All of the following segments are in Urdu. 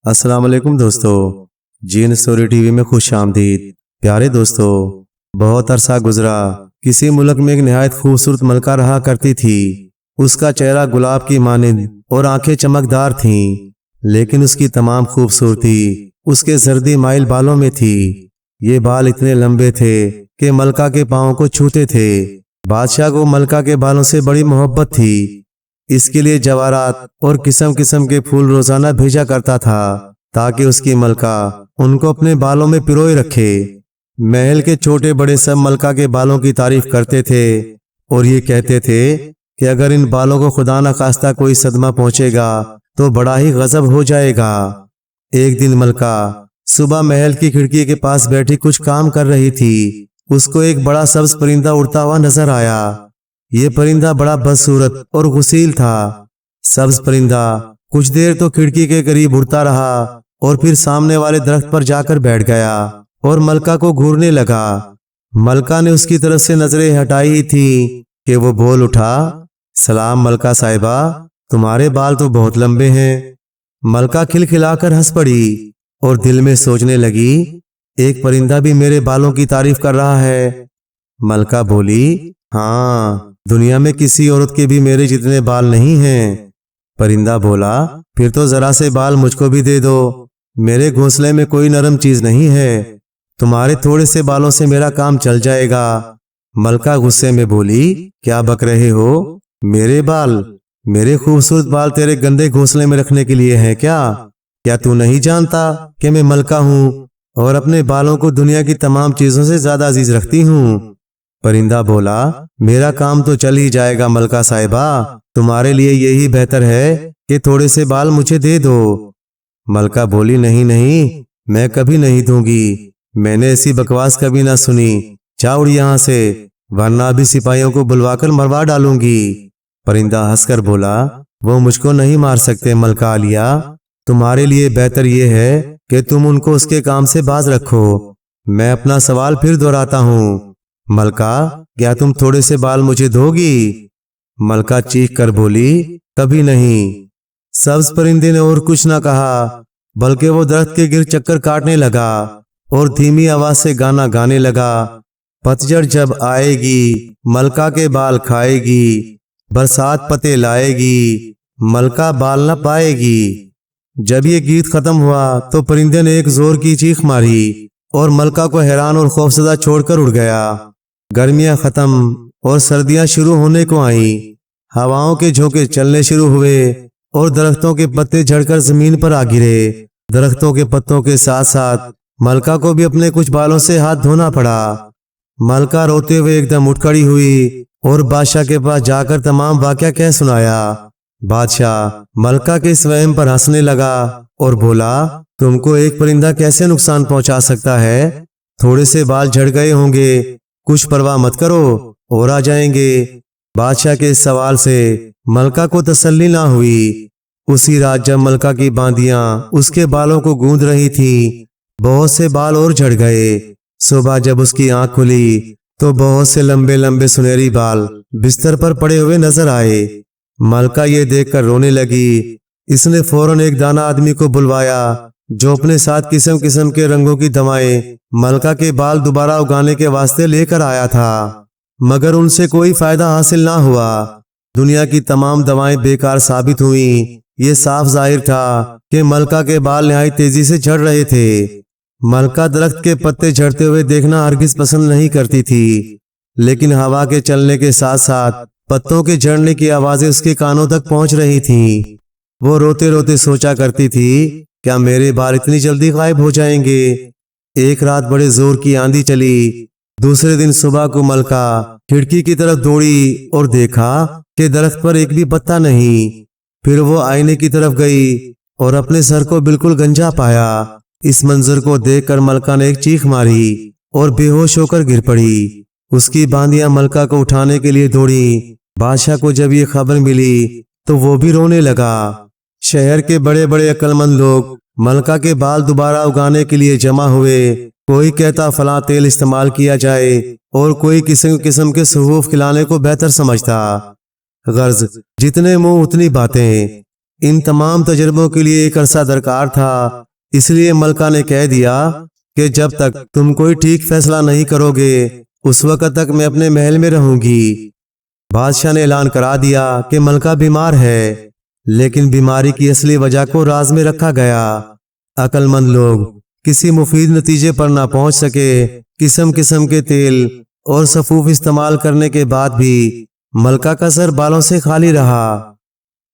السلام علیکم دوستو، جین سٹوری ٹی وی میں خوش آمدید۔ پیارے دوستو، بہت عرصہ گزرا، کسی ملک میں ایک نہایت خوبصورت ملکہ رہا کرتی تھی۔ اس کا چہرہ گلاب کی مانند اور آنکھیں چمکدار تھیں، لیکن اس کی تمام خوبصورتی اس کے زردی مائل بالوں میں تھی۔ یہ بال اتنے لمبے تھے کہ ملکہ کے پاؤں کو چھوتے تھے۔ بادشاہ کو ملکہ کے بالوں سے بڑی محبت تھی، اس کے لیے جواہرات اور قسم قسم کے پھول روزانہ بھیجا کرتا تھا تاکہ اس کی ملکہ ان کو اپنے بالوں میں پروئے رکھے۔ محل کے چھوٹے بڑے سب ملکہ کے بالوں کی تعریف کرتے تھے اور یہ کہتے تھے کہ اگر ان بالوں کو خدا نخواستہ کوئی صدمہ پہنچے گا تو بڑا ہی غضب ہو جائے گا۔ ایک دن ملکہ صبح محل کی کھڑکی کے پاس بیٹھی کچھ کام کر رہی تھی۔ اس کو ایک بڑا سبز پرندہ اڑتا ہوا نظر آیا۔ یہ پرندہ بڑا بدصورت اور غسیل تھا۔ سبز پرندہ کچھ دیر تو کھڑکی کے قریب اڑتا رہا اور پھر سامنے والے درخت پر جا کر بیٹھ گیا اور ملکہ کو گھورنے لگا۔ ملکہ نے اس کی طرف سے نظریں ہٹائی ہی تھی کہ وہ بول اٹھا، سلام ملکہ صاحبہ، تمہارے بال تو بہت لمبے ہیں۔ ملکہ کھلکھلا کر ہنس پڑی اور دل میں سوچنے لگی، ایک پرندہ بھی میرے بالوں کی تعریف کر رہا ہے۔ ملکہ بولی، ہاں، دنیا میں کسی عورت کے بھی میرے جتنے بال نہیں ہیں۔ پرندہ بولا، پھر تو ذرا سے بال مجھ کو بھی دے دو، میرے گھونسلے میں کوئی نرم چیز نہیں ہے، تمہارے تھوڑے سے بالوں سے میرا کام چل جائے گا۔ ملکہ غصے میں بولی، کیا بک رہے ہو؟ میرے خوبصورت بال تیرے گندے گھونسلے میں رکھنے کے لیے ہیں کیا تو نہیں جانتا کہ میں ملکہ ہوں اور اپنے بالوں کو دنیا کی تمام چیزوں سے زیادہ عزیز رکھتی ہوں؟ پرندہ بولا، میرا کام تو چل ہی جائے گا ملکہ صاحبہ، تمہارے لیے یہی بہتر ہے کہ تھوڑے سے بال مجھے دے دو۔ ملکہ بولی، نہیں، میں کبھی نہیں دوں گی، میں نے ایسی بکواس کبھی نہ سنی، جا اڑ یہاں سے، ورنہ ابھی سپاہیوں کو بلوا کر مروا ڈالوں گی۔ پرندہ ہنس کر بولا، وہ مجھ کو نہیں مار سکتے ملکہ عالیہ، تمہارے لیے بہتر یہ ہے کہ تم ان کو اس کے کام سے باز رکھو۔ میں اپنا سوال پھر دہراتا ہوں، ملکہ، کیا تم تھوڑے سے بال مجھے دو گی؟ ملکہ چیخ کر بولی، کبھی نہیں۔ سبز پرندے نے اور کچھ نہ کہا بلکہ وہ درخت کے گرد چکر کاٹنے لگا اور دھیمی آواز سے گانا گانے لگا، پتجھڑ جب آئے گی ملکہ کے بال کھائے گی، برسات پتے لائے گی ملکہ بال نہ پائے گی۔ جب یہ گیت ختم ہوا تو پرندے نے ایک زور کی چیخ ماری اور ملکہ کو حیران اور خوفزدہ چھوڑ کر اڑ گیا۔ گرمیاں ختم اور سردیاں شروع ہونے کو آئیں، ہواؤں کے جھونکے چلنے شروع ہوئے اور درختوں کے پتے جھڑ کر زمین پر آ گرے۔ درختوں کے پتوں کے ساتھ ساتھ ملکہ کو بھی اپنے کچھ بالوں سے ہاتھ دھونا پڑا۔ ملکہ روتے ہوئے ایک دم اٹھ کھڑی ہوئی اور بادشاہ کے پاس جا کر تمام واقعہ کہہ سنایا۔ بادشاہ ملکہ کے اس وہم پر ہنسنے لگا اور بولا، تم کو ایک پرندہ کیسے نقصان پہنچا سکتا ہے؟ تھوڑے سے بال جھڑ گئے ہوں گے، کچھ پرواہ مت کرو، اور آ جائیں گے۔ بادشاہ کے اس سوال سے ملکہ کو تسلی نہ ہوئی۔ اسی رات جب ملکہ کی باندیاں اس کے بالوں کو گوندھ رہی تھیں، بہت سے بال اور جھڑ گئے۔ صبح جب اس کی آنکھ کھلی تو بہت سے لمبے لمبے سنہری بال بستر پر پڑے ہوئے نظر آئے۔ ملکہ یہ دیکھ کر رونے لگی۔ اس نے فوراً ایک دانا آدمی کو بلوایا جو اپنے ساتھ قسم قسم کے رنگوں کی دوائیں ملکہ کے بال دوبارہ اگانے کے واسطے لے کر آیا تھا، مگر ان سے کوئی فائدہ حاصل نہ ہوا۔ دنیا کی تمام دوائیں بیکار ثابت ہوئیں۔ یہ صاف ظاہر تھا کہ ملکہ کے بال نہایت تیزی سے جھڑ رہے تھے۔ ملکہ درخت کے پتے جھڑتے ہوئے دیکھنا ہرگز پسند نہیں کرتی تھی، لیکن ہوا کے چلنے کے ساتھ ساتھ پتوں کے جھڑنے کی آوازیں اس کے کانوں تک پہنچ رہی تھیں۔ وہ روتے روتے سوچا کرتی تھی، کیا میرے بال اتنی جلدی غائب ہو جائیں گے؟ ایک رات بڑے زور کی آندھی چلی۔ دوسرے دن صبح کو ملکہ کھڑکی کی طرف دوڑی اور دیکھا کہ درخت پر ایک بھی پتا نہیں۔ پھر وہ آئینے کی طرف گئی اور اپنے سر کو بالکل گنجا پایا۔ اس منظر کو دیکھ کر ملکہ نے ایک چیخ ماری اور بے ہوش ہو کر گر پڑی۔ اس کی باندیاں ملکہ کو اٹھانے کے لیے دوڑی۔ بادشاہ کو جب یہ خبر ملی تو وہ بھی رونے لگا۔ شہر کے بڑے بڑے عقل مند لوگ ملکہ کے بال دوبارہ اگانے کے لیے جمع ہوئے۔ کوئی کہتا فلاں تیل استعمال کیا جائے اور کوئی قسم قسم کے سحوف کھلانے کو بہتر سمجھتا۔ غرض جتنے منہ اتنی باتیں۔ ان تمام تجربوں کے لیے ایک عرصہ درکار تھا، اس لیے ملکہ نے کہہ دیا کہ جب تک تم کوئی ٹھیک فیصلہ نہیں کرو گے اس وقت تک میں اپنے محل میں رہوں گی۔ بادشاہ نے اعلان کرا دیا کہ ملکہ بیمار ہے، لیکن بیماری کی اصلی وجہ کو راز میں رکھا گیا۔ عقل مند لوگ کسی مفید نتیجے پر نہ پہنچ سکے۔ قسم قسم کے تیل اور سفوف استعمال کرنے کے بعد بھی ملکہ کا سر بالوں سے خالی رہا۔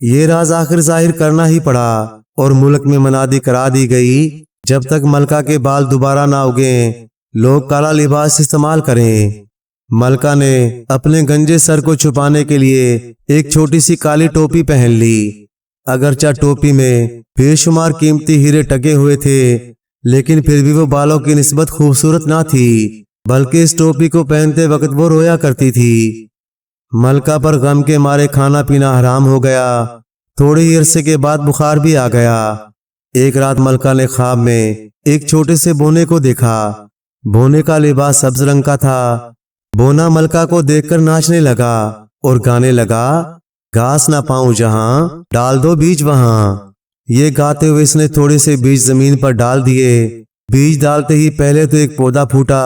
یہ راز آخر ظاہر کرنا ہی پڑا اور ملک میں منادی کرا دی گئی، جب تک ملکہ کے بال دوبارہ نہ اگیں لوگ کالا لباس استعمال کریں۔ ملکہ نے اپنے گنجے سر کو چھپانے کے لیے ایک چھوٹی سی کالی ٹوپی پہن لی۔ اگرچہ ٹوپی میں بے شمار قیمتی ہیرے ٹکے ہوئے تھے، لیکن پھر بھی وہ بالوں کی نسبت خوبصورت نہ تھی، بلکہ اس ٹوپی کو پہنتے وقت وہ رویا کرتی تھی۔ ملکہ پر غم کے مارے کھانا پینا حرام ہو گیا۔ تھوڑے ہی عرصے کے بعد بخار بھی آ گیا۔ ایک رات ملکہ نے خواب میں ایک چھوٹے سے بونے کو دیکھا۔ بونے کا لباس سبز رنگ کا تھا۔ بونا ملکہ کو دیکھ کر ناچنے لگا اور گانے لگا، گھاس نہ پاؤں جہاں ڈال دو بیج وہاں۔ یہ گاتے ہوئے اس نے تھوڑے سے بیج زمین پر ڈال دیے۔ بیج ڈالتے ہی پہلے تو ایک پودا پھوٹا،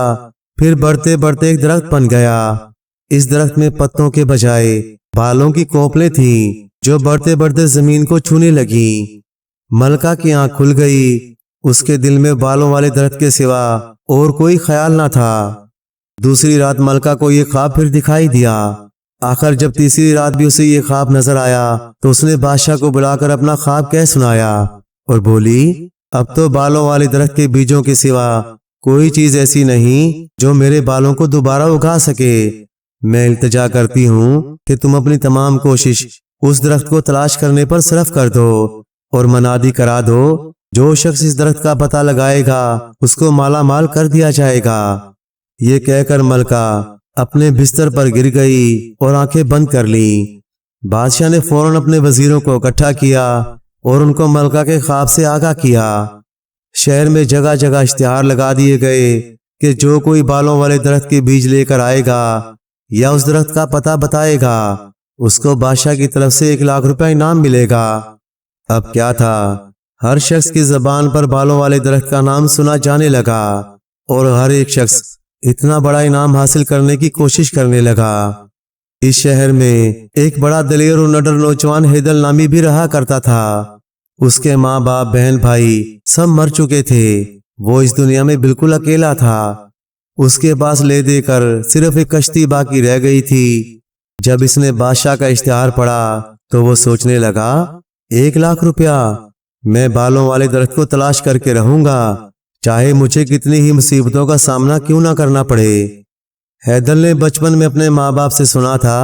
پھر بڑھتے بڑھتے ایک درخت بن گیا۔ اس درخت میں پتوں کے بجائے بالوں کی کونپلیں تھیں جو بڑھتے بڑھتے زمین کو چھونے لگیں۔ ملکہ کی آنکھ کھل گئی۔ اس کے دل میں بالوں والے درخت کے سوا اور کوئی خیال نہ تھا۔ دوسری رات ملکہ کو یہ خواب پھر دکھائی دیا۔ آخر جب تیسری رات بھی اسے یہ خواب نظر آیا تو اس نے بادشاہ کو بلا کر اپنا خواب کہہ سنایا اور بولی، اب تو بالوں والے درخت کے بیجوں کے سوا کوئی چیز ایسی نہیں جو میرے بالوں کو دوبارہ اگا سکے۔ میں التجا کرتی ہوں کہ تم اپنی تمام کوشش اس درخت کو تلاش کرنے پر صرف کر دو اور منادی کرا دو، جو شخص اس درخت کا پتہ لگائے گا اس کو مالا مال کر دیا جائے گا۔ یہ کہہ کر ملکہ اپنے بستر پر گر گئی اور آنکھیں بند کر لیں۔ بادشاہ نے فوراً اپنے وزیروں کو اکٹھا کیا اور ان کو ملکہ کے خواب سے آگاہ کیا۔ شہر میں جگہ جگہ اشتہار لگا دیے گئے کہ جو کوئی بالوں والے درخت کے بیج لے کر آئے گا یا اس درخت کا پتہ بتائے گا اس کو بادشاہ کی طرف سے 1,00,000 روپے انعام ملے گا۔ اب کیا تھا، ہر شخص کی زبان پر بالوں والے درخت کا نام سنا جانے لگا اور ہر ایک شخص اتنا بڑا انعام حاصل کرنے کی کوشش کرنے لگا۔ اس شہر میں ایک بڑا دلیر اور نڈر نوجوان ہیدل نامی بھی رہا کرتا تھا۔ اس کے ماں باپ بہن بھائی سب مر چکے تھے۔ وہ اس دنیا میں بالکل اکیلا تھا۔ اس کے پاس لے دے کر صرف ایک کشتی باقی رہ گئی تھی۔ جب اس نے بادشاہ کا اشتہار پڑھا تو وہ سوچنے لگا، 1,00,000 روپیہ، میں بالوں والے درخت کو تلاش کر کے رہوں گا، چاہے مجھے کتنی ہی مصیبتوں کا سامنا کیوں نہ کرنا پڑے۔ ہیدل نے بچپن میں اپنے ماں باپ سے سنا تھا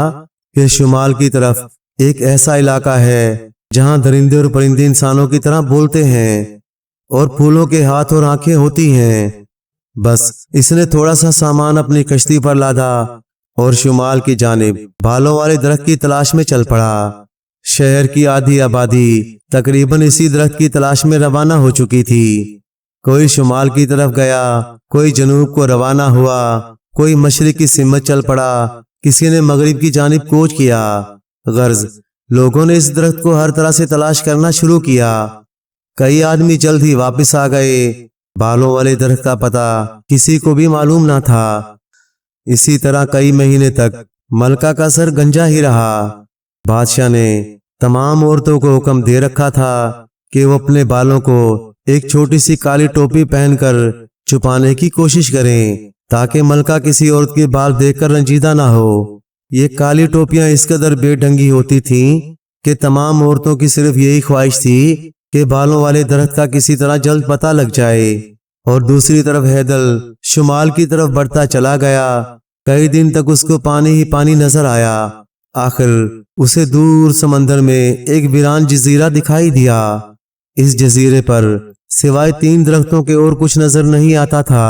کہ شمال کی طرف ایک ایسا علاقہ ہے جہاں درندے اور پرندے انسانوں کی طرح بولتے ہیں اور پھولوں کے ہاتھ اور آنکھیں ہوتی ہیں۔ بس اس نے تھوڑا سا سامان اپنی کشتی پر لادا اور شمال کی جانب بالوں والے درخت کی تلاش میں چل پڑا۔ شہر کی آدھی آبادی تقریباً اسی درخت کی تلاش میں روانہ ہو چکی تھی۔ کوئی شمال کی طرف گیا، کوئی جنوب کو روانہ ہوا، کوئی مشرق کی سمت چل پڑا، کسی نے مغرب کی جانب کوچ کیا۔ غرض لوگوں نے اس درخت کو ہر طرح سے تلاش کرنا شروع کیا۔ کئی آدمی جلد ہی واپس آ گئے۔ بالوں والے درخت کا پتہ کسی کو بھی معلوم نہ تھا۔ اسی طرح کئی مہینے تک ملکہ کا سر گنجا ہی رہا۔ بادشاہ نے تمام عورتوں کو حکم دے رکھا تھا کہ وہ اپنے بالوں کو ایک چھوٹی سی کالی ٹوپی پہن کر چھپانے کی کوشش کریں تاکہ ملکہ کسی عورت کے بال دیکھ کر رنجیدہ نہ ہو۔ یہ کالی ٹوپیاں اس قدر بے ڈھنگی ہوتی تھیں کہ تمام عورتوں کی صرف یہی خواہش تھی کہ بالوں والے درخت کا کسی طرح جلد پتہ لگ جائے۔ اور دوسری طرف ہیدل شمال کی طرف بڑھتا چلا گیا۔ کئی دن تک اس کو پانی ہی پانی نظر آیا۔ آخر اسے دور سمندر میں ایک ویران جزیرہ دکھائی دیا۔ اس جزیرے پر سوائے 3 درختوں کے اور کچھ نظر نہیں آتا تھا۔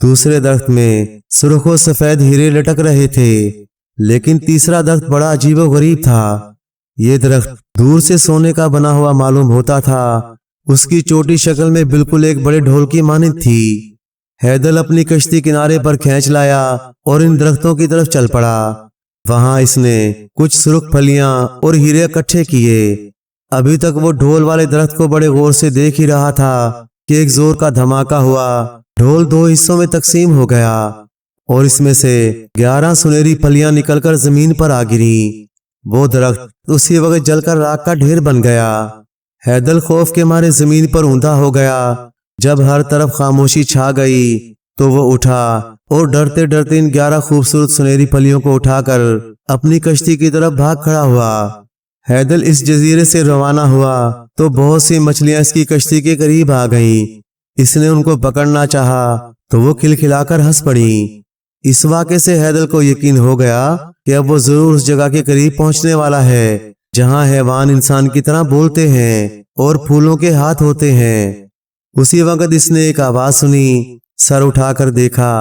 دوسرے درخت میں سرخ و سفید ہیرے لٹک رہے تھے، لیکن تیسرا درخت بڑا عجیب و غریب تھا۔ یہ درخت دور سے سونے کا بنا ہوا معلوم ہوتا تھا۔ اس کی چوٹی شکل میں بالکل ایک بڑے ڈھول کی مانند تھی۔ ہیدل اپنی کشتی کنارے پر کھینچ لایا اور ان درختوں کی طرف چل پڑا۔ وہاں اس نے کچھ سرخ پھلیاں اور ہیرے اکٹھے کیے۔ ابھی تک وہ ڈھول والے درخت کو بڑے غور سے دیکھ ہی رہا تھا کہ ایک زور کا دھماکہ ہوا۔ ڈھول 2 حصوں میں تقسیم ہو گیا اور اس میں سے 11 سنہری پھلیاں نکل کر زمین پر آ گریں۔ وہ درخت اسی وقت جل کر راکھ کا ڈھیر بن گیا۔ حیدر خوف کے مارے زمین پر اوندا ہو گیا۔ جب ہر طرف خاموشی چھا گئی تو وہ اٹھا اور ڈرتے ڈرتے ان 11 خوبصورت سنہری پھلیوں کو اٹھا کر اپنی کشتی کی طرف بھاگ کھڑا ہوا۔ حیدر اس جزیرے سے روانہ ہوا تو بہت سی مچھلیاں اس کی کشتی کے قریب آ گئیں۔ اس نے ان کو پکڑنا چاہا تو وہ کھلکھلا کر ہنس پڑیں۔ اس واقعے سے حیدر کو یقین ہو گیا کہ اب وہ ضرور اس جگہ کے قریب پہنچنے والا ہے جہاں حیوان انسان کی طرح بولتے ہیں اور پھولوں کے ہاتھ ہوتے ہیں۔ اسی وقت اس نے ایک آواز سنی۔ سر اٹھا کر دیکھا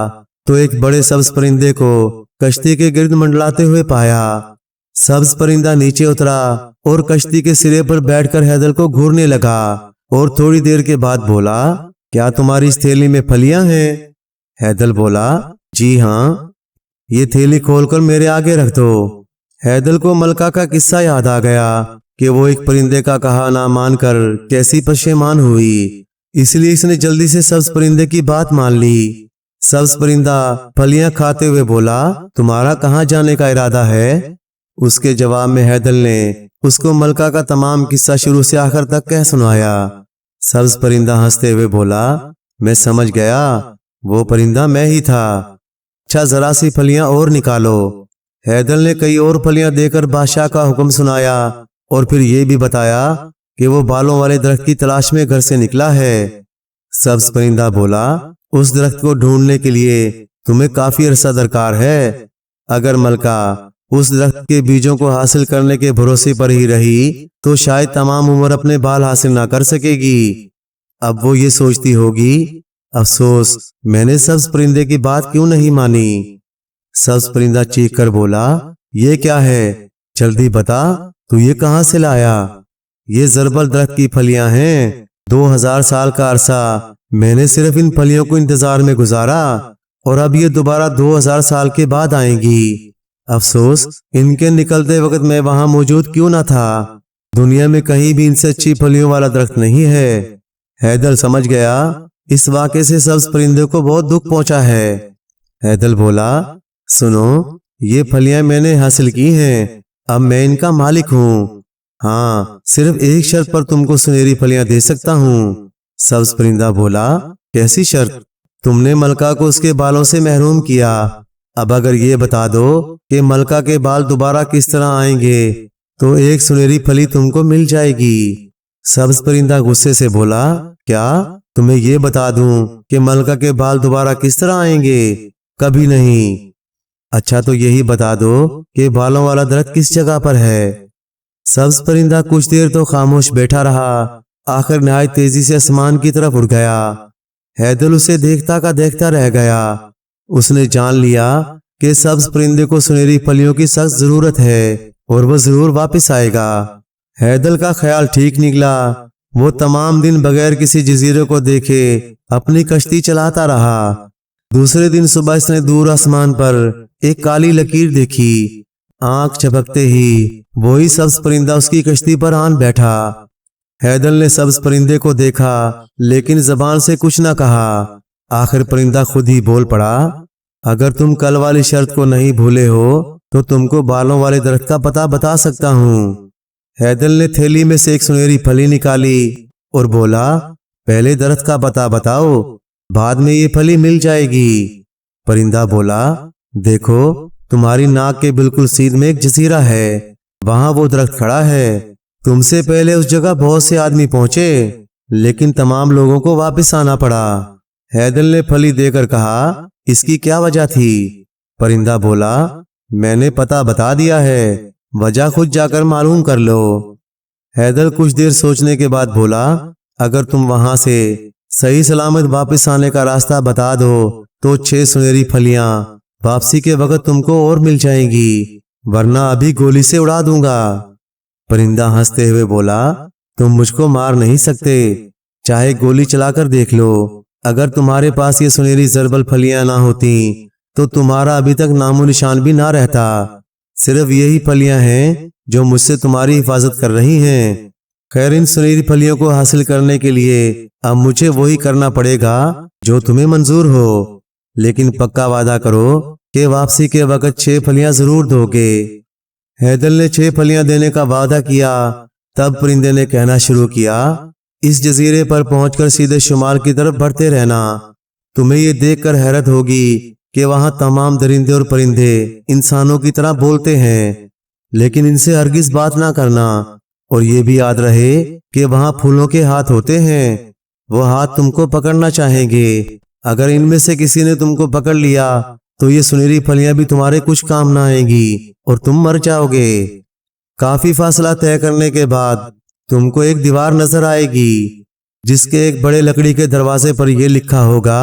تو ایک بڑے سبز پرندے کو کشتی کے گرد منڈلاتے ہوئے پایا۔ سبز پرندہ نیچے اترا اور کشتی کے سرے پر بیٹھ کر حیدر کو گھورنے لگا اور تھوڑی دیر کے بعد بولا، کیا تمہاری اس تھیلی میں پھلیاں ہیں؟ حیدر بولا، جی ہاں۔ یہ تھیلی کھول کر میرے آگے رکھ دو۔ حیدر کو ملکہ کا قصہ یاد آ گیا کہ وہ ایک پرندے کا کہا نہ مان کر کیسی پشیمان ہوئی۔ اس لیے اس نے جلدی سے سبز پرندے کی بات مان لی۔ سبز پرندہ پھلیاں کھاتے ہوئے بولا، تمہارا کہاں جانے کا ارادہ ہے؟ اس کے جواب میں حیدر نے اس کو ملکہ کا تمام قصہ شروع سے آخر تک کہہ سنایا۔ سبز پرندہ ہنستے ہوئے بولا، میں سمجھ گیا، وہ پرندہ میں ہی تھا۔ اچھا ذرا سی پھلیاں اور نکالو۔ حیدر نے کئی اور پھلیاں دے کر بادشاہ کا حکم سنایا اور پھر یہ بھی بتایا کہ وہ بالوں والے درخت کی تلاش میں گھر سے نکلا ہے۔ سبز پرندہ بولا، اس درخت کو ڈھونڈنے کے لیے تمہیں کافی عرصہ درکار ہے۔ اگر ملکہ اس درخت کے بیجوں کو حاصل کرنے کے بھروسے پر ہی رہی تو شاید تمام عمر اپنے بال حاصل نہ کر سکے گی۔ اب وہ یہ سوچتی ہوگی، افسوس میں نے سبز پرندے کی بات کیوں نہیں مانی۔ سبز پرندہ چیخ کر بولا، یہ کیا ہے؟ جلدی بتا، تو یہ کہاں سے لایا؟ یہ زربل درخت کی پھلیاں ہیں۔ 2000 سال کا عرصہ میں نے صرف ان پھلیوں کو انتظار میں گزارا اور اب یہ دوبارہ 2000 سال کے بعد آئیں گی۔ افسوس ان کے نکلتے وقت میں وہاں موجود کیوں نہ تھا۔ دنیا میں کہیں بھی ان سے اچھی پھلیوں والا درخت نہیں ہے۔ حیدر سمجھ گیا اس واقعے سے سبز پرندے کو بہت دکھ پہنچا ہے۔ حیدر بولا، سنو، یہ پھلیاں میں نے حاصل کی ہیں، اب میں ان کا مالک ہوں۔ ہاں، صرف ایک شرط پر تم کو سنہری پھلیاں دے سکتا ہوں۔ سبز پرندہ بولا، کیسی شرط؟ تم نے ملکہ کو اس کے بالوں سے محروم کیا، اب اگر یہ بتا دو کہ ملکہ کے بال دوبارہ کس طرح آئیں گے تو ایک سنہری پھلی تم کو مل جائے گی۔ سبز پرندہ غصے سے بولا، کیا تمہیں یہ بتا دوں کہ ملکہ کے بال دوبارہ کس طرح آئیں گے؟ کبھی نہیں۔ اچھا تو یہی بتا دو کہ بالوں والا درخت کس جگہ پر ہے۔ سبز پرندہ کچھ دیر تو خاموش بیٹھا رہا، آخر نہایت تیزی سے آسمان کی طرف اڑ گیا۔ حیدر اسے دیکھتا کا دیکھتا رہ گیا۔ اس نے جان لیا کہ سبز پرندے کو سنہری پھلیوں کی سخت ضرورت ہے اور وہ ضرور واپس آئے گا۔ حیدر کا خیال ٹھیک نکلا۔ وہ تمام دن بغیر کسی جزیرے کو دیکھے اپنی کشتی چلاتا رہا۔ دوسرے دن صبح اس نے دور آسمان پر ایک کالی لکیر دیکھی۔ آنکھ جھپکتے ہی وہی سبز پرندہ اس کی کشتی پر آن بیٹھا۔ حیدر نے سبز پرندے کو دیکھا لیکن زبان سے کچھ نہ کہا۔ آخر پرندہ خود ہی بول پڑا، اگر تم کل والی شرط کو نہیں بھولے ہو تو تم کو بالوں والے درخت کا پتہ بتا سکتا ہوں۔ حیدر نے تھیلی میں سے ایک سنہری پھلی نکالی اور بولا، پہلے درخت کا پتہ بتاؤ، بعد میں یہ پھلی مل جائے گی۔ پرندہ بولا، دیکھو تمہاری ناک کے بالکل سیدھ میں ایک جزیرہ ہے، وہاں وہ درخت کھڑا ہے۔ تم سے پہلے اس جگہ بہت سے آدمی پہنچے لیکن تمام لوگوں کو واپس آنا پڑا۔ حیدر نے پھلی دے کر کہا، اس کی کیا وجہ تھی؟ پرندہ بولا، میں نے پتہ بتا دیا ہے، وجہ خود جا کر معلوم کر لو۔ حیدر کچھ دیر سوچنے کے بعد بولا، اگر تم وہاں سے صحیح سلامت واپس آنے کا راستہ بتا دو تو 6 سنہری پھلیاں واپسی کے وقت تم کو اور مل جائیں گی، ورنہ ابھی گولی سے اڑا دوں گا۔ پرندہ ہنستے ہوئے بولا، تم مجھ کو مار نہیں سکتے، چاہے گولی چلا کر دیکھ لو۔ اگر تمہارے پاس یہ سنہری زربل پھلیاں نہ ہوتی تو تمہارا ابھی تک نام و نشان بھی نہ رہتا۔ صرف یہی پھلیاں ہیں جو مجھ سے تمہاری حفاظت کر رہی ہیں۔ خیر ان سنہری پھلیوں کو حاصل کرنے کے لیے اب مجھے وہی کرنا پڑے گا جو تمہیں منظور ہو، لیکن پکا وعدہ کرو کہ واپسی کے وقت 6 پھلیاں ضرور دو گے۔ حیدر نے 6 پھلیاں دینے کا وعدہ کیا۔ تب پرندے نے کہنا شروع کیا، اس جزیرے پر پہنچ کر سیدھے شمال کی طرف بڑھتے رہنا۔ تمہیں یہ دیکھ کر حیرت ہوگی کہ وہاں تمام درندے اور پرندے انسانوں کی طرح بولتے ہیں، لیکن ان سے ہرگز بات نہ کرنا۔ اور یہ بھی یاد رہے کہ وہاں پھولوں کے ہاتھ ہوتے ہیں، وہ ہاتھ تم کو پکڑنا چاہیں گے۔ اگر ان میں سے کسی نے تم کو پکڑ لیا تو یہ سنہری پھلیاں بھی تمہارے کچھ کام نہ آئیں گی اور تم مر جاؤ گے۔ کافی فاصلہ طے کرنے کے بعد تم کو ایک دیوار نظر آئے گی جس کے ایک بڑے لکڑی کے دروازے پر یہ لکھا ہوگا،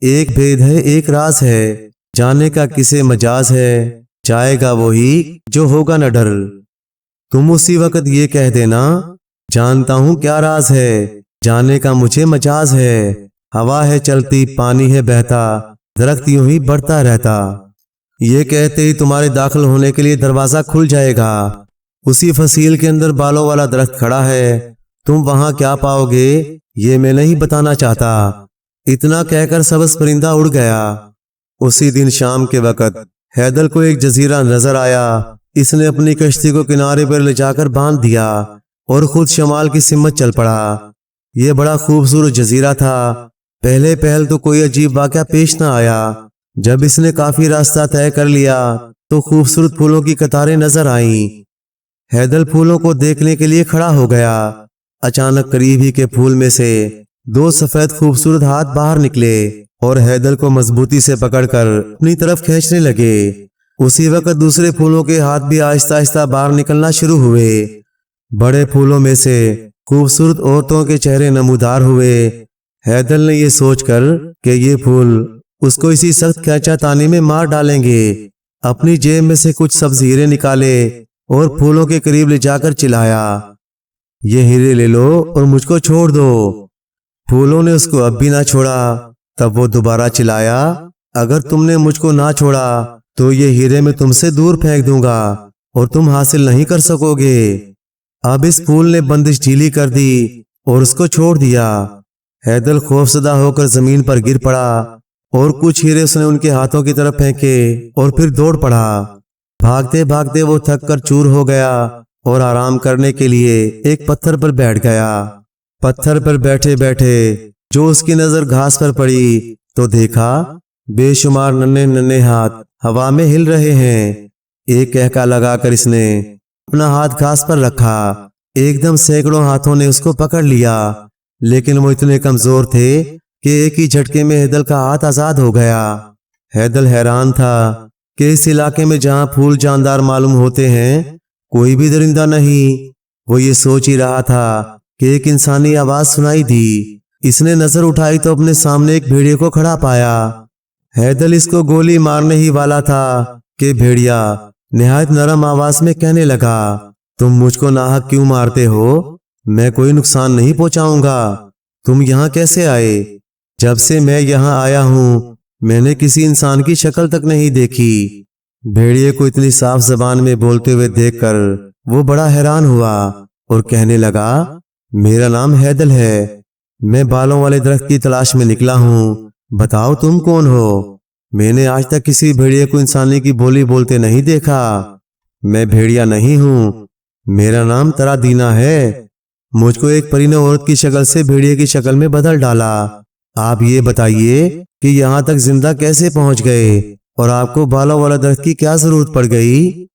ایک بھید ہے، ایک راز ہے، جانے کا کسے مجاز ہے، جائے گا وہی جو ہوگا نہ ڈر۔ تم اسی وقت یہ کہہ دینا، جانتا ہوں کیا راز ہے، جانے کا مجھے مجاز ہے، ہوا ہے چلتی، پانی ہے بہتا، درخت یوں ہی بڑھتا رہتا۔ یہ کہتے ہی تمہارے داخل ہونے کے لیے دروازہ کھل جائے گا۔ اسی فصیل کے اندر بالوں والا درخت کھڑا ہے، تم وہاں کیا پاؤ گے یہ میں نہیں بتانا چاہتا۔ اتنا کہہ کر سبز پرندہ اڑ گیا۔ اسی دن شام کے وقت حیدر کو ایک جزیرہ نظر آیا۔ اس نے اپنی کشتی کو کنارے پر لے جا کر باندھ دیا اور خود شمال کی سمت چل پڑا۔ یہ بڑا خوبصورت جزیرہ تھا۔ پہلے پہل تو کوئی عجیب واقعہ پیش نہ آیا۔ جب اس نے کافی راستہ طے کر لیا تو خوبصورت پھولوں کی قطاریں نظر آئیں۔ حیدر پھولوں کو دیکھنے کے لیے کھڑا ہو گیا۔ اچانک قریب ہی کے پھول میں سے 2 سفید خوبصورت ہاتھ باہر نکلے اور حیدر کو مضبوطی سے پکڑ کر اپنی طرف کھینچنے لگے۔ اسی وقت دوسرے پھولوں کے ہاتھ بھی آہستہ آہستہ باہر نکلنا شروع ہوئے۔ بڑے پھولوں میں سے خوبصورت عورتوں کے چہرے نمودار ہوئے۔ حیدر نے یہ سوچ کر کہ یہ پھول اس کو اسی سخت کھینچا تانی میں مار ڈالیں گے، اپنی جیب میں سے کچھ سبز ہیرے نکالے اور پھولوں کے قریب لے جا کر چلایا، یہ ہیرے لے لو اور مجھ کو چھوڑ دو۔ پھولوں نے اس کو اب بھی نہ چھوڑا۔ تب وہ دوبارہ چلایا، اگر تم نے مجھ کو نہ چھوڑا تو یہ ہیرے میں تم سے دور پھینک دوں گا اور تم حاصل نہیں کر سکو گے۔ اب اس پھول نے بندش ڈھیلی کر دی اور اس کو چھوڑ دیا۔ حیدر خوفزدہ ہو کر زمین پر گر پڑا اور کچھ ہیرے اس نے ان کے ہاتھوں کی طرف پھینکے اور پھر دوڑ پڑا۔ بھاگتے بھاگتے وہ تھک کر چور ہو گیا اور آرام کرنے کے لیے ایک پتھر پر بیٹھ گیا۔ پتھر پر بیٹھے بیٹھے جو اس کی نظر گھاس پر پڑی تو دیکھا بے شمار ننھے ننھے ہاتھ ہوا میں ہل رہے ہیں۔ ایک کہکا لگا کر اس نے اپنا ہاتھ گھاس پر رکھا۔ ایک دم سینکڑوں ہاتھوں نے اس کو پکڑ لیا، لیکن وہ اتنے کمزور تھے کہ ایک ہی جھٹکے میں حیدر کا ہاتھ آزاد ہو گیا۔ حیدر حیران تھا کہ اس علاقے میں جہاں پھول جاندار معلوم ہوتے ہیں کوئی بھی درندہ نہیں۔ وہ یہ سوچ ہی رہا تھا کہ ایک انسانی آواز سنائی دی۔ اس نے نظر اٹھائی تو اپنے سامنے ایک بھیڑیے کو کھڑا پایا۔ حیدر اس کو گولی مارنے ہی والا تھا کہ بھیڑیا نہایت نرم آواز میں کہنے لگا، تم مجھ کو ناحق کیوں مارتے ہو؟ میں کوئی نقصان نہیں پہنچاؤں گا۔ تم یہاں کیسے آئے؟ جب سے میں یہاں آیا ہوں میں نے کسی انسان کی شکل تک نہیں دیکھی۔ بھیڑیے کو اتنی صاف زبان میں بولتے ہوئے دیکھ کر وہ بڑا حیران ہوا اور کہنے لگا، میرا نام حیدر ہے، میں بالوں والے درخت کی تلاش میں نکلا ہوں، بتاؤ تم کون ہو؟ میں نے آج تک کسی بھیڑیے کو انسانی کی بولی بولتے نہیں دیکھا۔ میں بھیڑیا نہیں ہوں، میرا نام ترا دینا ہے۔ مجھ کو ایک پری نے عورت کی شکل سے بھیڑیے کی شکل میں بدل ڈالا۔ آپ یہ بتائیے کہ یہاں تک زندہ کیسے پہنچ گئے اور آپ کو بالوں والا درخت کی کیا ضرورت پڑ گئی؟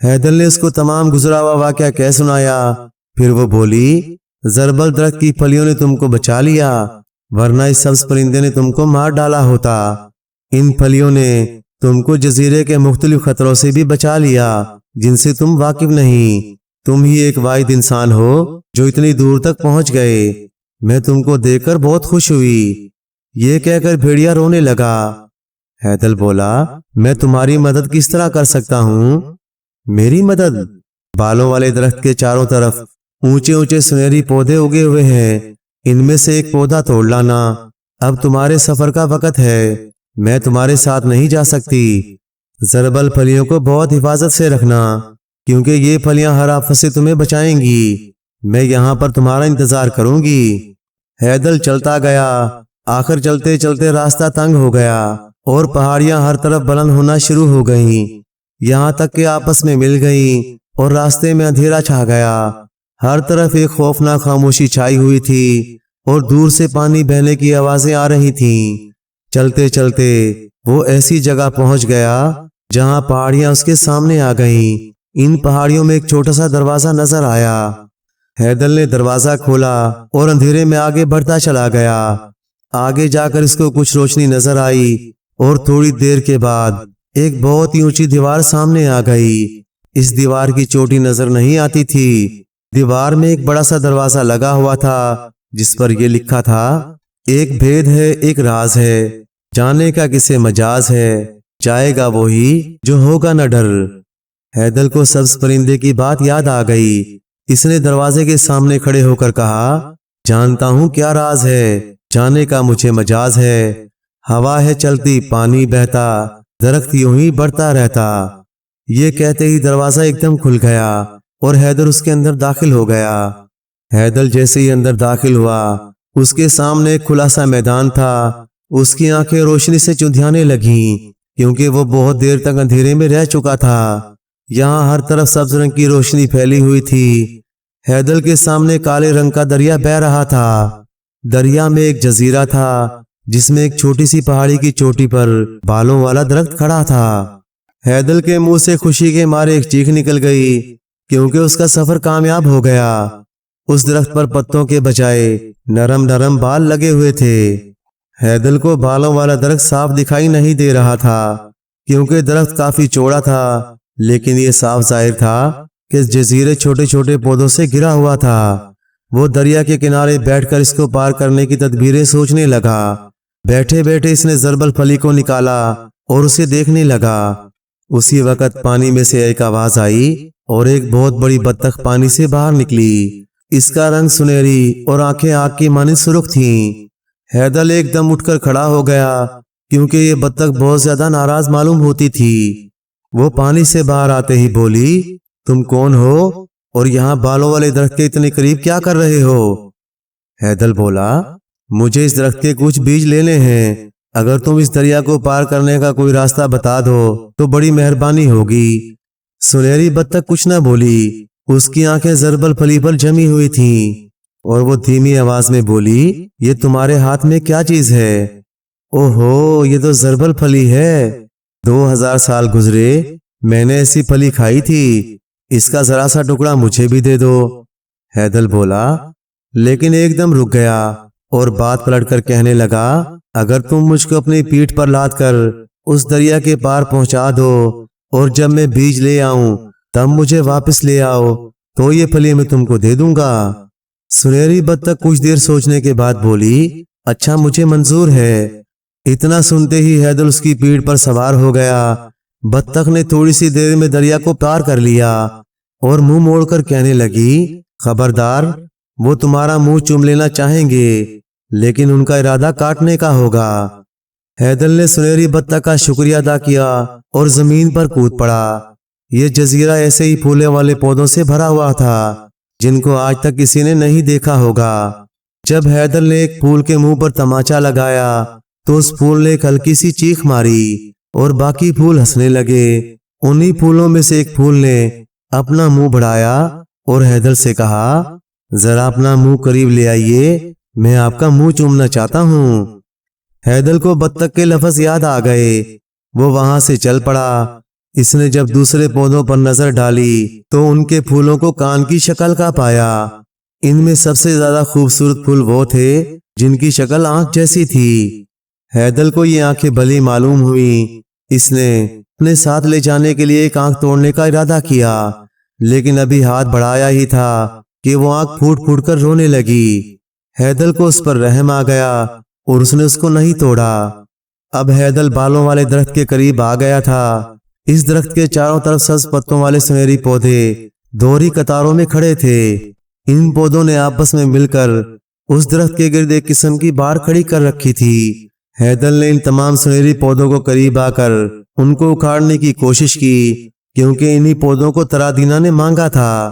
حیدر نے اس کو تمام گزرا ہوا واقعہ کہہ سنایا۔ پھر وہ بولی، زربل درخت کی پھلیوں نے تم کو بچا لیا، ورنہ اس سبز پرندے نے تم کو مار ڈالا ہوتا۔ ان پھلیوں نے تم کو جزیرے کے مختلف خطروں سے بھی بچا لیا جن سے تم واقف نہیں۔ تم ہی ایک واحد انسان ہو جو اتنی دور تک پہنچ گئے۔ میں تم کو دیکھ کر بہت خوش ہوئی۔ یہ کہہ کر بھیڑیا رونے لگا۔ حیدر بولا، میں تمہاری مدد کس طرح کر سکتا ہوں؟ میری مدد؟ بالوں والے درخت کے چاروں طرف اونچے اونچے سنہری پودے اگے ہوئے ہیں، ان میں سے ایک پودا توڑ لانا۔ اب تمہارے سفر کا وقت ہے، میں تمہارے ساتھ نہیں جا سکتی۔ زربل پھلیوں کو بہت حفاظت سے رکھنا، کیونکہ یہ پھلیاں ہر آفت سے تمہیں بچائیں گی۔ میں یہاں پر تمہارا انتظار کروں گی۔ حیدر چلتا گیا۔ آخر چلتے چلتے راستہ تنگ ہو گیا اور پہاڑیاں ہر طرف بلند ہونا شروع ہو گئیں، یہاں تک کہ آپس میں مل گئیں اور راستے میں اندھیرا چھا گیا۔ ہر طرف ایک خوفناک خاموشی چھائی ہوئی تھی اور دور سے پانی بہنے کی آوازیں آ رہی تھیں۔ چلتے چلتے وہ ایسی جگہ پہنچ گیا جہاں پہاڑیاں اس کے سامنے آ گئیں۔ ان پہاڑیوں میں ایک چھوٹا سا دروازہ نظر آیا۔ حیدر نے دروازہ کھولا اور اندھیرے میں آگے بڑھتا چلا گیا۔ آگے جا کر اس کو کچھ روشنی نظر آئی اور تھوڑی دیر کے بعد ایک بہت ہی اونچی دیوار سامنے آ گئی۔ اس دیوار کی چوٹی نظر نہیں آتی تھی۔ دیوار میں ایک بڑا سا دروازہ لگا ہوا تھا جس پر یہ لکھا تھا، ایک بھید ہے، ایک راز ہے، جانے کا کسے مجاز ہے، جائے گا وہی جو ہوگا نہ ڈر۔ حیدر کو سبز پرندے کی بات یاد آ گئی۔ اس نے دروازے کے سامنے کھڑے ہو کر کہا، جانتا ہوں کیا راز ہے، جانے کا مجھے مجاز ہے۔ ہوا ہے چلتی، پانی بہتا، درخت یوں ہی بڑھتا رہتا۔ یہ کہتے ہی دروازہ ایک دم کھل گیا اور حیدر اس کے اندر داخل ہو گیا۔ حیدر جیسے ہی اندر داخل ہوا، اس کے سامنے ایک کھلا سا میدان تھا۔ اس کی آنکھیں روشنی سے چندھیانے لگیں کیونکہ وہ بہت دیر تک اندھیرے میں رہ چکا تھا۔ یہاں ہر طرف سبز رنگ کی روشنی پھیلی ہوئی تھی۔ حیدر کے سامنے کالے رنگ کا دریا بہہ رہا تھا۔ دریا میں ایک جزیرہ تھا جس میں ایک چھوٹی سی پہاڑی کی چوٹی پر بالوں والا درخت کھڑا تھا۔ حیدر کے منہ سے خوشی کے مارے ایک چیخ نکل گئی کیونکہ اس کا سفر کامیاب ہو گیا۔ اس درخت پر پتوں کے بجائے نرم نرم بال لگے ہوئے تھے۔ حیدر کو بالوں والا درخت صاف دکھائی نہیں دے رہا تھا کیونکہ درخت کافی چوڑا تھا، لیکن یہ صاف ظاہر تھا کہ اس جزیرے چھوٹے چھوٹے پودوں سے گھرا ہوا تھا۔ وہ دریا کے کنارے بیٹھ کر اس کو پار کرنے کی تدبیریں سوچنے لگا۔ بیٹھے بیٹھے اس نے زربل پھلی کو نکالا اور اسے دیکھنے لگا۔ اسی وقت پانی میں سے ایک آواز آئی اور ایک بہت بڑی بطخ پانی سے باہر نکلی۔ اس کا رنگ سنہری اور آنکھیں آگ کی مانند سرخ تھیں۔ حیدر ایک دم اٹھ کر کھڑا ہو گیا کیونکہ یہ بطخ بہت زیادہ ناراض معلوم ہوتی تھی۔ وہ پانی سے باہر آتے ہی بولی، تم کون ہو اور یہاں بالوں والے درخت کے اتنے قریب کیا کر رہے ہو؟ حیدر بولا، مجھے اس درخت کے کچھ بیج لینے ہیں، اگر تم اس دریا کو پار کرنے کا کوئی راستہ بتا دو تو بڑی مہربانی ہوگی۔ سنہری بطخ کچھ نہ بولی۔ اس کی آنکھیں زربل پھلی پر جمی ہوئی تھیں اور وہ دھیمی آواز میں بولی، یہ تمہارے ہاتھ میں کیا چیز ہے؟ اوہو، یہ تو زربل پھلی ہے۔ 2000 سال گزرے، میں نے ایسی پھلی کھائی تھی، اس کا ذرا سا ٹکڑا مجھے بھی دے دو۔ حیدر بولا، لیکن ایک دم رک گیا اور بات پلٹ کر کہنے لگا، اگر تم مجھ کو اپنی پیٹھ پر لاد کر اس دریا کے پار پہنچا دو اور جب میں بیج لے آؤں تب مجھے واپس لے آؤ تو یہ پھلی میں تم کو دے دوں گا۔ سنہری بطخ کچھ دیر سوچنے کے بعد بولی، اچھا مجھے منظور ہے۔ اتنا سنتے ہی حیدر اس کی پیٹھ پر سوار ہو گیا۔ بطخ نے تھوڑی سی دیر میں دریا کو پار کر لیا اور منہ موڑ کر کہنے لگی، خبردار، وہ تمہارا منہ چوم لینا چاہیں گے لیکن ان کا ارادہ کاٹنے کا ہوگا۔ حیدر نے سنہری بطخ کا شکریہ ادا کیا اور زمین پر کود پڑا۔ یہ جزیرہ ایسے ہی پھولے والے پودوں سے بھرا ہوا تھا جن کو آج تک کسی نے نہیں دیکھا ہوگا۔ جب حیدر نے ایک پھول کے منہ پر تماچا لگایا تو اس پھول نے ایک ہلکی سی چیخ ماری اور باقی پھول ہنسنے لگے۔ انہی پھولوں میں سے ایک پھول نے اپنا منہ بڑھایا اور حیدر سے کہا، ذرا اپنا منہ قریب لے آئیے، میں آپ کا منہ چومنا چاہتا ہوں۔ حیدر کو بطخ کے لفظ یاد آ گئے۔ وہ وہاں سے چل پڑا۔ اس نے جب دوسرے پودوں پر نظر ڈالی تو ان کے پھولوں کو کان کی شکل کا پایا۔ ان میں سب سے زیادہ خوبصورت پھول وہ تھے جن کی شکل آنکھ جیسی تھی۔ حیدر کو یہ آنکھیں بھلی معلوم ہوئیں۔ اس نے اپنے ساتھ لے جانے کے لیے ایک آنکھ توڑنے کا ارادہ کیا، لیکن ابھی ہاتھ بڑھایا ہی تھا کہ وہ آنکھ پھوٹ پھوٹ کر رونے لگی۔ حیدر کو اس پر رحم آ گیا اور اس نے اس کو نہیں توڑا۔ اب حیدر بالوں والے درخت کے قریب آ گیا تھا۔ اس درخت کے چاروں طرف سبز پتوں والے سنہری پودے دوہری قطاروں میں کھڑے تھے۔ ان پودوں نے آپس میں مل کر اس درخت کے گرد ایک قسم کی بار کھڑی کر رکھی تھی۔ حیدر نے ان تمام سنہری پودوں کو قریب آ کر ان کو اکھاڑنے کی کوشش کی کیونکہ انہی پودوں کو ترادینا نے مانگا تھا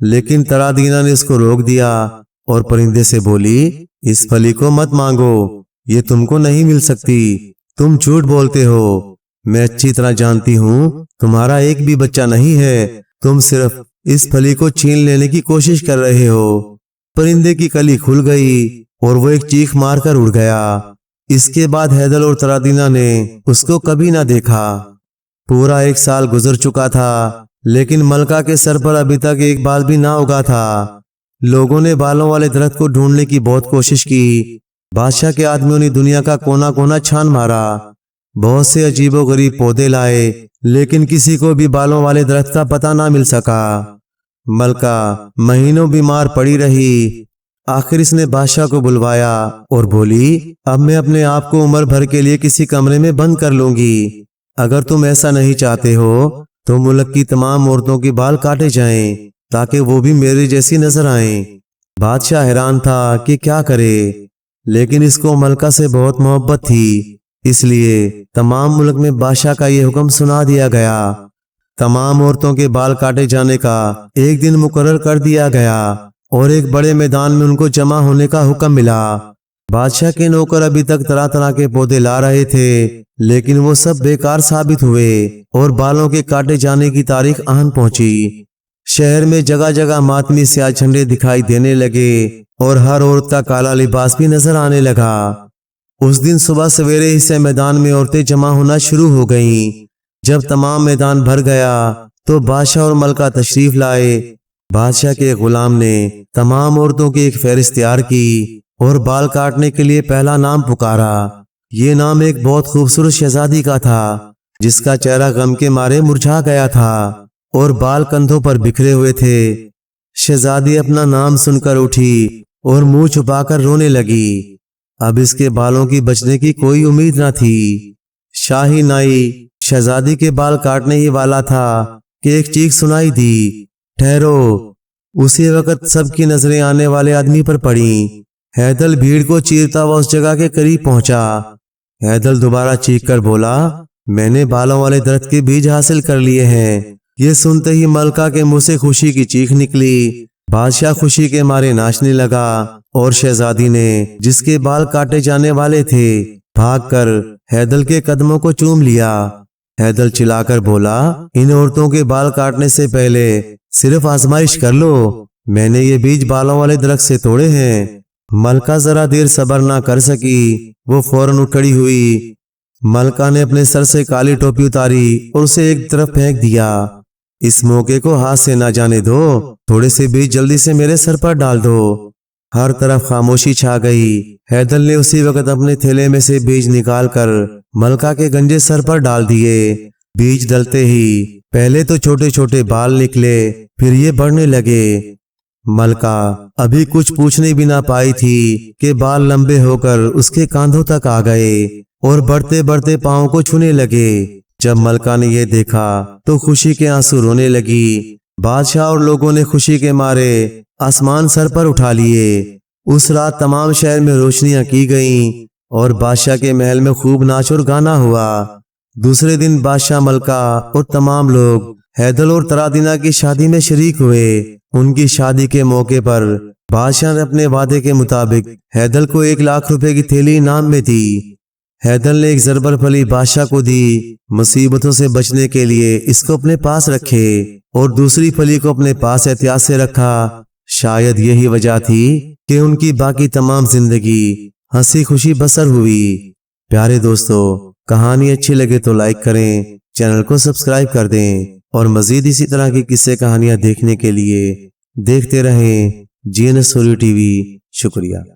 لیکن ترادینا نے اس کو روک دیا اور پرندے سے بولی، اس پھلی کو مت مانگو، یہ تم کو نہیں مل سکتی، تم جھوٹ بولتے ہو، میں اچھی طرح جانتی ہوں تمہارا ایک بھی بچہ نہیں ہے، تم صرف اس پھلی کو چھین لینے کی کوشش کر رہے ہو۔ پرندے کی کلی کھل گئی اور وہ ایک چیخ مار کر اڑ گیا۔ اس کے بعد حیدر اور ترادینا نے اس کو کبھی نہ دیکھا۔ پورا 1 سال گزر چکا تھا، لیکن ملکہ کے سر پر ابھی تک ایک بال بھی نہ اگا تھا۔ لوگوں نے بالوں والے درخت کو ڈھونڈنے کی بہت کوشش کی۔ بادشاہ کے آدمیوں نے دنیا کا کونا کونا چھان مارا، بہت سے عجیب و غریب پودے لائے، لیکن کسی کو بھی بالوں والے درخت کا پتہ نہ مل سکا۔ ملکہ مہینوں بیمار پڑی رہی۔ آخر اس نے بادشاہ کو بلوایا اور بولی، اب میں اپنے آپ کو عمر بھر کے لیے کسی کمرے میں بند کر لوں گی۔ اگر تم ایسا نہیں چاہتے ہو تو ملک کی تمام عورتوں کے بال کاٹے جائیں تاکہ وہ بھی میرے جیسی نظر آئیں۔ بادشاہ حیران تھا کہ کیا کرے، لیکن اس کو ملکہ سے بہت محبت تھی، اس لیے تمام ملک میں بادشاہ کا یہ حکم سنا دیا گیا۔ تمام عورتوں کے بال کاٹے جانے کا ایک دن مقرر کر دیا گیا اور ایک بڑے میدان میں ان کو جمع ہونے کا حکم ملا۔ بادشاہ کے نوکر ابھی تک طرح طرح کے پودے لا رہے تھے، لیکن وہ سب بیکار ثابت ہوئے اور بالوں کے کاٹے جانے کی تاریخ آن پہنچی۔ شہر میں جگہ جگہ ماتمی سیاہ جھنڈے دکھائی دینے لگے اور ہر عورت کا کالا لباس بھی نظر آنے لگا۔ اس دن صبح سویرے ہی سے میدان میں عورتیں جمع ہونا شروع ہو گئیں۔ جب تمام میدان بھر گیا تو بادشاہ اور ملکہ تشریف لائے۔ بادشاہ کے غلام نے تمام عورتوں کی ایک فہرست تیار کی اور بال کاٹنے کے لیے پہلا نام پکارا۔ یہ نام ایک بہت خوبصورت شہزادی کا تھا، جس کا چہرہ غم کے مارے مرجھا گیا تھا اور بال کندھوں پر بکھرے ہوئے تھے۔ شہزادی اپنا نام سن کر اٹھی اور منہ چھپا کر رونے لگی۔ اب اس کے بالوں کی بچنے کی کوئی امید نہ تھی۔ شاہی نائی شہزادی کے بال کاٹنے ہی والا تھا کہ ایک چیخ سنائی دی، ٹھہرو! اسی وقت سب کی نظریں آنے والے آدمی پر پڑیں۔ حیدر بھیڑ کو چیرتا ہوا اس جگہ کے قریب پہنچا۔ حیدر دوبارہ چیخ کر بولا، میں نے بالوں والے درخت کے بیج حاصل کر لیے ہیں۔ یہ سنتے ہی ملکہ کے منہ سے خوشی کی چیخ نکلی۔ بادشاہ خوشی کے مارے ناچنے لگا اور شہزادی نے، جس کے بال کاٹے جانے والے تھے، بھاگ کر حیدر کے قدموں کو چوم لیا۔ حیدر چلا کر بولا، ان عورتوں کے بال کاٹنے سے پہلے صرف آزمائش کر لو، میں نے یہ بیج بالوں والے درخت سے توڑے ہیں۔ ملکہ ذرا دیر صبر نہ کر سکی، وہ فوراً اٹھ کھڑی ہوئی۔ ملکہ نے اپنے سر سے کالی ٹوپی اتاری اور اسے ایک طرف پھینک دیا۔ اس موقع کو ہاتھ سے نہ جانے دو، تھوڑے سے بیج جلدی سے میرے سر پر ڈال دو۔ ہر طرف خاموشی چھا گئی۔ حیدر نے اسی وقت اپنے تھیلے میں سے بیج نکال کر ملکہ کے گنجے سر پر ڈال دیے۔ بیج ڈلتے ہی پہلے تو چھوٹے چھوٹے بال نکلے، پھر یہ بڑھنے لگے۔ ملکہ ابھی کچھ پوچھنے بھی نہ پائی تھی کہ بال لمبے ہو کر اس کے کاندھوں تک آ گئے اور بڑھتے بڑھتے پاؤں کو چھونے لگے۔ جب ملکہ نے یہ دیکھا تو خوشی کے آنسو رونے لگی۔ بادشاہ اور لوگوں نے خوشی کے مارے آسمان سر پر اٹھا لیے۔ اس رات تمام شہر میں روشنیاں کی گئیں اور بادشاہ کے محل میں خوب ناچ اور گانا ہوا۔ دوسرے دن بادشاہ، ملکہ اور تمام لوگ حیدر اور ترادینا کی شادی میں شریک ہوئے۔ ان کی شادی کے موقع پر بادشاہ نے اپنے وعدے کے مطابق حیدر کو 1,00,000 روپے کی تھیلی انعام میں دی۔ حیدر نے ایک زربر پھلی بادشاہ کو دی، مصیبتوں سے بچنے کے لیے اس کو اپنے پاس رکھے، اور دوسری پھلی کو اپنے پاس احتیاط سے رکھا۔ شاید یہی وجہ تھی کہ ان کی باقی تمام زندگی ہنسی خوشی بسر ہوئی۔ پیارے دوستو، کہانی اچھی لگے تو لائک کریں، چینل کو سبسکرائب کر دیں اور مزید اسی طرح کی قصے کہانیاں دیکھنے کے لیے دیکھتے رہیں G N S story T V. شکریہ۔